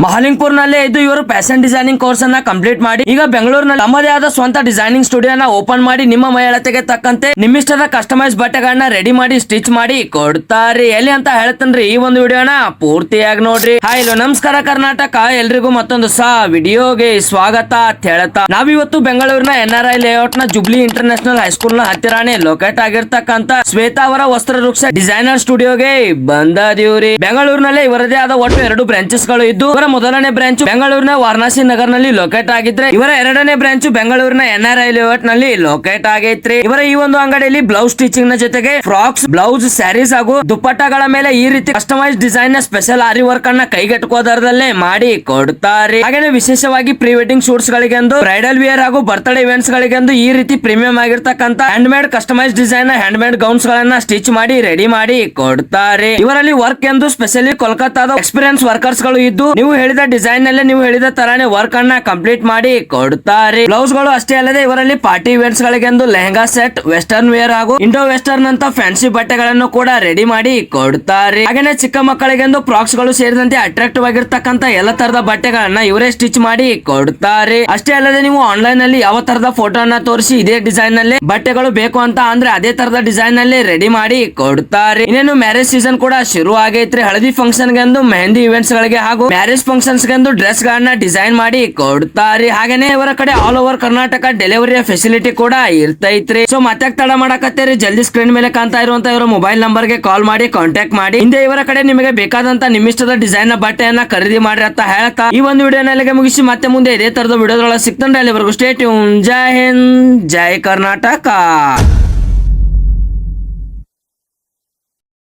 ಮಹಾಲಿಂಗ್ಪುರ್ ನಲ್ಲಿ ಇದ್ದು ಇವರು ಫ್ಯಾಷನ್ ಡಿಸೈನಿಂಗ್ ಕೋರ್ಸ್ ಅನ್ನ ಕಂಪ್ಲೀಟ್ ಮಾಡಿ ಈಗ ಬೆಂಗಳೂರಿನಲ್ಲಿ ತಮ್ಮದೇ ಆದ ಸ್ವಂತ ಡಿಸೈನಿಂಗ್ ಸ್ಟುಡಿಯೋನ ಓಪನ್ ಮಾಡಿ ನಿಮ್ಮ ಮಹಿಳೆತೆಗೆ ತಕ್ಕಂತೆ ನಿಮ್ಮಿಷ್ಟದ ಕಸ್ಟಮೈಸ್ ಬಟ್ಟೆಗಳನ್ನ ರೆಡಿ ಮಾಡಿ ಸ್ಟಿಚ್ ಮಾಡಿ ಕೊಡ್ತಾರೆ. ಎಲ್ಲಿ ಅಂತ ಹೇಳ್ತೇನ್ರಿ ಈ ಒಂದು ವಿಡಿಯೋನ ಪೂರ್ತಿಯಾಗಿ ನೋಡ್ರಿ. ಹಾಯ್ ಹಲೋ ನಮಸ್ಕಾರ ಕರ್ನಾಟಕ, ಎಲ್ರಿಗೂ ಮತ್ತೊಂದು ವಿಡಿಯೋಗೆ ಸ್ವಾಗತ ಅಂತ ಹೇಳ್ತಾ ನಾವಿವತ್ತು ಬೆಂಗಳೂರಿನ NRI ಲೇಔಟ್ ನ ಜುಬ್ಲಿ ಇಂಟರ್ನ್ಯಾಷನಲ್ ಹೈಸ್ಕೂಲ್ ನ ಹತ್ತಿರಾನೇ ಲೊಕೇಟ್ ಆಗಿರ್ತಕ್ಕಂತ ಶ್ವೇತಾ ಅವರ ವಸ್ತ್ರ ವೃಕ್ಷ ಡಿಸೈನರ್ ಸ್ಟುಡಿಯೋಗೆ ಬಂದದೀವ್ರಿ. ಬೆಂಗಳೂರಿನಲ್ಲಿ ಇವರದೇ ಆದ ಒಟ್ಟು 2 ಬ್ರಾಂಚೆಸ್ ಗಳು ಇದ್ದು, ಇವರ ಮೊದಲನೇ ಬ್ರಾಂಚ್ ಬೆಂಗಳೂರಿನ ವಾರಣಾಸಿ ನಗರ್ ನಲ್ಲಿ ಲೊಕೇಟ್ ಆಗಿದ್ರೆ, ಇವರ ಎರಡನೇ ಬ್ರಾಂಚ್ ಬೆಂಗಳೂರಿನ NRI ಲೇಔಟ್ ನಲ್ಲಿ ಲೊಕೇಟ್ ಆಗೈತ್ರಿ. ಇವರ ಈ ಒಂದು ಅಂಗಡಿಯಲ್ಲಿ ಬ್ಲೌಸ್ ಸ್ಟಿಚಿಂಗ್ ನ ಜೊತೆಗೆ ಫ್ರಾಕ್ಸ್, ಬ್ಲೌಸ್, ಸ್ಯಾರೀಸ್ ಹಾಗೂ ದುಪ್ಪಟ್ಟಗಳ ಮೇಲೆ ಈ ರೀತಿ ಕಸ್ಟಮೈಸ್ ಡಿಸೈನ್ ನ ಸ್ಪೆಷಲ್ ಆರಿ ವರ್ಕ್ ಅನ್ನ ಕೈಗೆಟುಕುವ ದರದಲ್ಲೇ ಮಾಡಿ ಕೊಡ್ತಾರೆ. ಹಾಗೆ ವಿಶೇಷವಾಗಿ ಪ್ರೀ ವೆಡ್ಡಿಂಗ್ ಶೂಟ್ಸ್ ಗಳಿಗೆಂದು, ಬ್ರೈಡಲ್ ವೇರ್ ಹಾಗೂ ಬರ್ತ್ಡೇ ಇವೆಂಟ್ಸ್ ಗಳಿಗೆಂದು ಈ ರೀತಿ ಪ್ರೀಮಿಯಂ ಆಗಿರ್ತಕ್ಕಂತ hand made customize design hand made gowns ಗಳನ್ನ ಸ್ಟಿಚ್ ಮಾಡಿ ರೆಡಿ ಮಾಡಿ ಕೊಡ್ತಾರೆ. ಇವರಲ್ಲಿ ವರ್ಕ್ ಎಂದು ಸ್ಪೆಷಲಿ ಕೋಲ್ಕತ್ತಾದ ಎಕ್ಸ್ಪೀರಿಯನ್ಸ್ ವರ್ಕರ್ಸ್ ಗಳು ಇದ್ದು, ನೀವು ಹೇಳಿದ ಡಿಸೈನ್ ನಲ್ಲಿ ನೀವು ಹೇಳಿದ ತರಾನೇ ವರ್ಕ್ ಅನ್ನ ಕಂಪ್ಲೀಟ್ ಮಾಡಿ ಕೊಡ್ತಾರೆ. ಬ್ಲೌಸ್ ಗಳು ಅಷ್ಟೇ ಅಲ್ಲದೆ ಇವರಲ್ಲಿ ಪಾರ್ಟಿ ಇವೆಂಟ್ಸ್ ಗಳಿಗೆಂದು ಲೆಹಂಗಾ ಸೆಟ್, ವೆಸ್ಟರ್ನ್ ವೇರ್ ಹಾಗೂ ಇಂಡೋ ವೆಸ್ಟರ್ನ್ ಅಂತ ಫ್ಯಾನ್ಸಿ ಬಟ್ಟೆಗಳನ್ನು ಕೂಡ ರೆಡಿ ಮಾಡಿ ಕೊಡ್ತಾರೆ. ಹಾಗೇನೆ ಚಿಕ್ಕ ಮಕ್ಕಳಿಗೆಂದು ಫ್ರಾಕ್ಸ್ ಗಳು ಸೇರಿದಂತೆ ಅಟ್ರಾಕ್ಟಿವ್ ಆಗಿರ್ತಕ್ಕಂತ ಎಲ್ಲ ತರದ ಬಟ್ಟೆಗಳನ್ನ ಇವರೇ ಸ್ಟಿಚ್ ಮಾಡಿ ಕೊಡ್ತಾರೆ. ಅಷ್ಟೇ ಅಲ್ಲದೆ ನೀವು ಆನ್ಲೈನ್ ನಲ್ಲಿ ಯಾವ ತರದ ಫೋಟೋ ಅನ್ನ ತೋರಿಸಿ ಇದೇ ಡಿಸೈನ್ ನಲ್ಲಿ ಬಟ್ಟೆಗಳು ಬೇಕು ಅಂತ ಅಂದ್ರೆ ಅದೇ ತರದ ಡಿಸೈನ್ ನಲ್ಲಿ ರೆಡಿ ಮಾಡಿ ಕೊಡ್ತಾರೆ. ಇನ್ನೇನು ಮ್ಯಾರೇಜ್ ಸೀಸನ್ ಕೂಡ ಶುರು ಆಗೈತ್ರಿ. ಹಳದಿ ಫಂಕ್ಷನ್ ಗೆಂದು, ಮೆಹಂದಿ ಇವೆಂಟ್ಸ್ ಗಳಿಗೆ ಹಾಗೂ ಮ್ಯಾರೇಜ್ ಫಂಕ್ಷನ್ಸ್ ಗೆಂದು ಡ್ರೆಸ್ ಗಳನ್ನ ಡಿಸೈನ್ ಮಾಡಿ ಕೊಡ್ತಾರೆ. ಹಾಗೇನೆ ಇವರ ಕಡೆ ಆಲ್ ಓವರ್ ಕರ್ನಾಟಕ ಡೆಲಿವರಿಯ ಫೆಸಿಲಿಟಿ ಕೂಡ ಇರ್ತೈತ್ರಿ. ಸೊ ಮತ್ತೆ ತಡ ಮಾಡಕತ್ತೇರಿ, ಜಲ್ದಿ ಸ್ಕ್ರೀನ್ ಮೇಲೆ ಕಾಣ್ತಾ ಇರುವಂತ ಇವರ ಮೊಬೈಲ್ ನಂಬರ್ ಗೆ ಕಾಲ್ ಮಾಡಿ ಕಾಂಟ್ಯಾಕ್ಟ್ ಮಾಡಿ ಹಿಂದೆ ಇವರ ಕಡೆ ನಿಮಗೆ ಬೇಕಾದಂತ ನಿಮ್ಮಿಷ್ಟದ ಡಿಸೈನ್ ನ ಬಟ್ಟೆಯನ್ನ ಖರೀದಿ ಮಾಡ್ರಿ ಅಂತ ಹೇಳ್ತಾ ಈ ಒಂದು ವಿಡಿಯೋನಲ್ಲಿಗೆ ಮುಗಿಸಿ ಮತ್ತೆ ಮುಂದೆ ಇದೇ ತರದ ವಿಡಿಯೋದೊಳಗೆ ಸಿಗ್ತಾನೆ. ಅಲ್ಲಿವರೆಗೂ ಸ್ಟೇ ಟ್ಯೂನ್. ಜೈ ಹಿಂದ್, ಜೈ ಕರ್ನಾಟಕ.